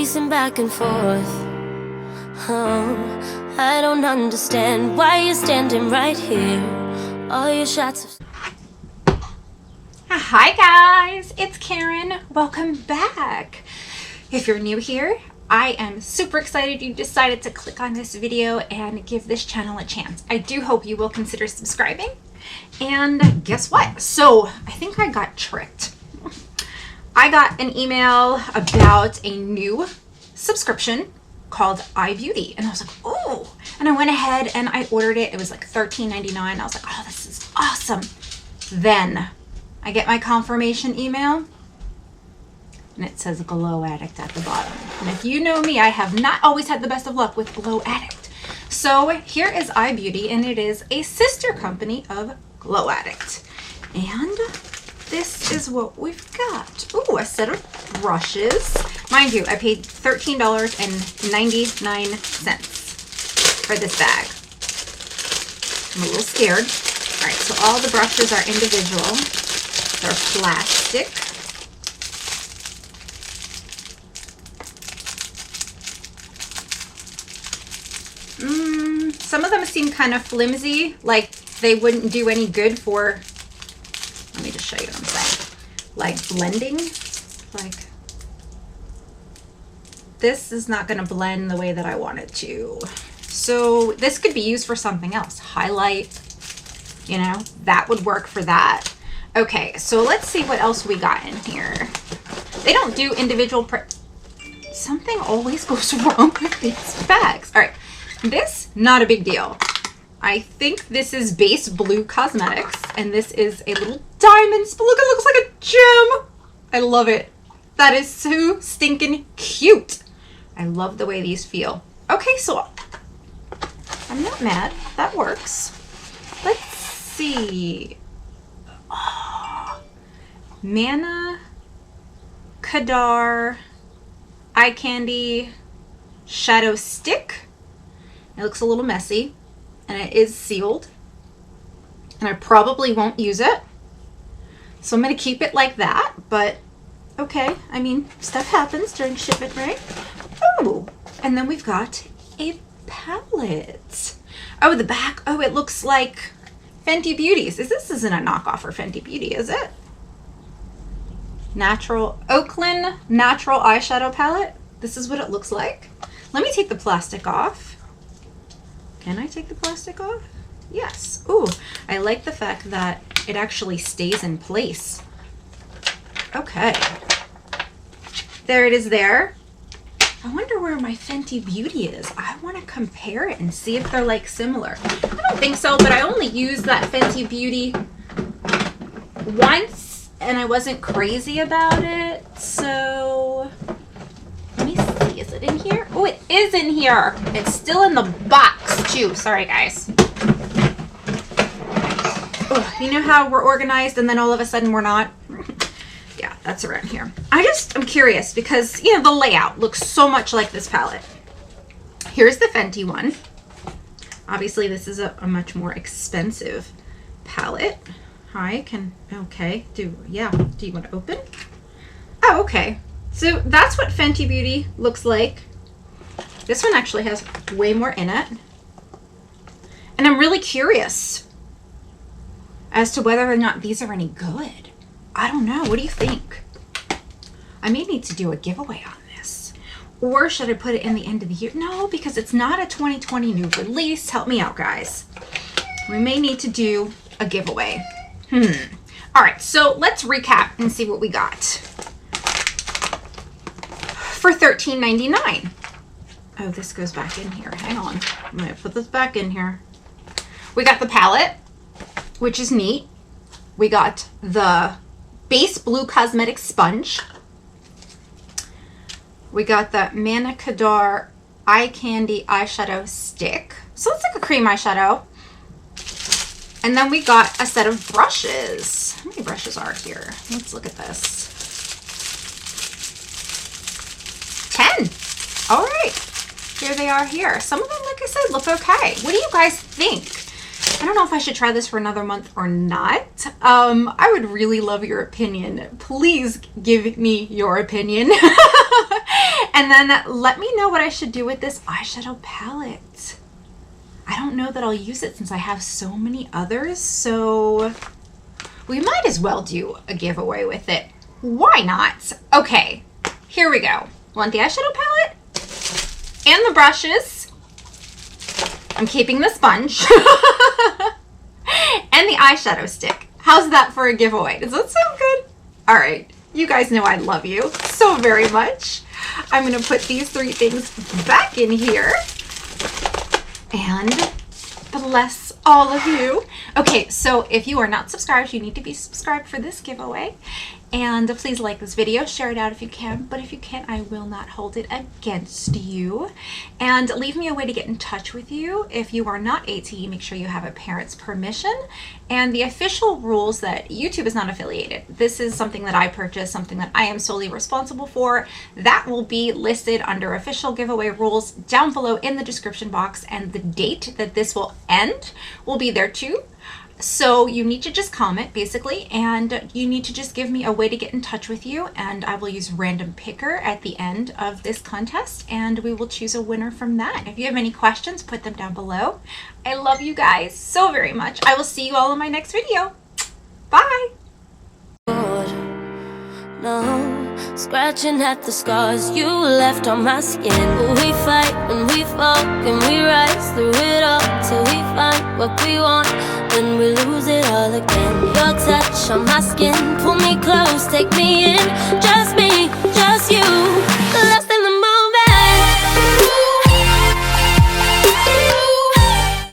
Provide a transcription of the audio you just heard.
pacing back and forth. Oh, I don't understand why you're standing right here. All your shots of... Hi guys, it's Karen. Welcome back. If you're new here, I am super excited you decided to click on this video and give this channel a chance. I do hope you will consider subscribing. And guess what? So I think I got tricked. I got an email about a new subscription called iBeauty, and I was like, oh, and I went ahead and I ordered it. It was like $13.99. I was like, oh, this is awesome. Then I get my confirmation email and it says Glow Addict at the bottom. And if you know me, I have not always had the best of luck with Glow Addict. So here is iBeauty, and it is a sister company of Glow Addict. And this is what we've got. Ooh, a set of brushes. Mind you, I paid $13.99 for this bag. I'm a little scared. All right, so all the brushes are individual. They're plastic. Some of them seem kind of flimsy, like they wouldn't do any good for, let me just show you what I'm saying, like blending. Like this is not going to blend the way that I want it to. So this could be used for something else. Highlight, you know, that would work for that. Okay, so let's see what else we got in here. They don't do individual something always goes wrong with these bags. All right, this, not a big deal. I think this is base blue cosmetics, and this is a little diamond. Look, it looks like a gem. I love it. That is so stinking cute. I love the way these feel. Okay, so I'm not mad. That works. Let's see. Oh, Manna Kadar Eye Candy Shadow Stick. It looks a little messy, and it is sealed, and I probably won't use it. So I'm going to keep it like that, but okay. I mean, stuff happens during shipment, right? Oh, and then we've got a palette. Oh, the back. Oh, it looks like Fenty Beauty's. This isn't a knockoff for Fenty Beauty, is it? Natural Oakland Natural Eyeshadow Palette. This is what it looks like. Let me take the plastic off. Can I take the plastic off? Yes. Ooh, I like the fact that it actually stays in place. Okay. There it is there. I wonder where my Fenty Beauty is. I want to compare it and see if they're like similar. I don't think so, but I only used that Fenty Beauty once and I wasn't crazy about it. So let me see. Is it in here? Oh, it is in here. It's still in the box too. Sorry, guys. Oh, you know how we're organized and then all of a sudden we're not? Yeah, that's around here. I'm curious because, you know, the layout looks so much like this palette. Here's the Fenty one. Obviously, this is a much more expensive palette. Hi, okay. Do you want to open? Oh, okay. So that's what Fenty Beauty looks like. This one actually has way more in it. And I'm really curious as to whether or not these are any good. I don't know. What do you think? I may need to do a giveaway on this. Or should I put it in the end of the year? No, because it's not a 2020 new release. Help me out, guys. We may need to do a giveaway. All right, so let's recap and see what we got. For $13.99. Oh, this goes back in here. Hang on. I'm going to put this back in here. We got the palette, which is neat. We got the base blue cosmetic sponge. We got the Manna Kadar Eye Candy Eyeshadow Stick. So it's like a cream eyeshadow. And then we got a set of brushes. How many brushes are here? Let's look at this. 10. All right. Here they are here. Some of them, like I said, look okay. What do you guys think? I don't know if I should try this for another month or not. I would really love your opinion. Please give me your opinion. And then let me know what I should do with this eyeshadow palette. I don't know that I'll use it since I have so many others, so we might as well do a giveaway with it. Why not? Okay, here we go. Want the eyeshadow palette and the brushes. I'm keeping the sponge and the eyeshadow stick. How's that for a giveaway? Does that sound good? All right, you guys know I love you so very much. I'm gonna put these three things back in here and bless all of you. Okay, so if you are not subscribed, you need to be subscribed for this giveaway. And please like this video, share it out if you can, but if you can't, I will not hold it against you. And leave me a way to get in touch with you. If you are not 18, make sure you have a parent's permission. And the official rules that YouTube is not affiliated. This is something that I purchased, something that I am solely responsible for. That will be listed under official giveaway rules down below in the description box, and the date that this will end will be there too. So you need to just comment basically, and you need to just give me a way to get in touch with you, and I will use random picker at the end of this contest, and we will choose a winner from that. If you have any questions, put them down below. I love you guys so very much. I will see you all in my next video. Bye. No, scratching at the scars you left on my skin. We fight and we fall and we rise through it all till we find what we want. Then we lose it all again. Your touch on my skin, pull me close, take me in, just me.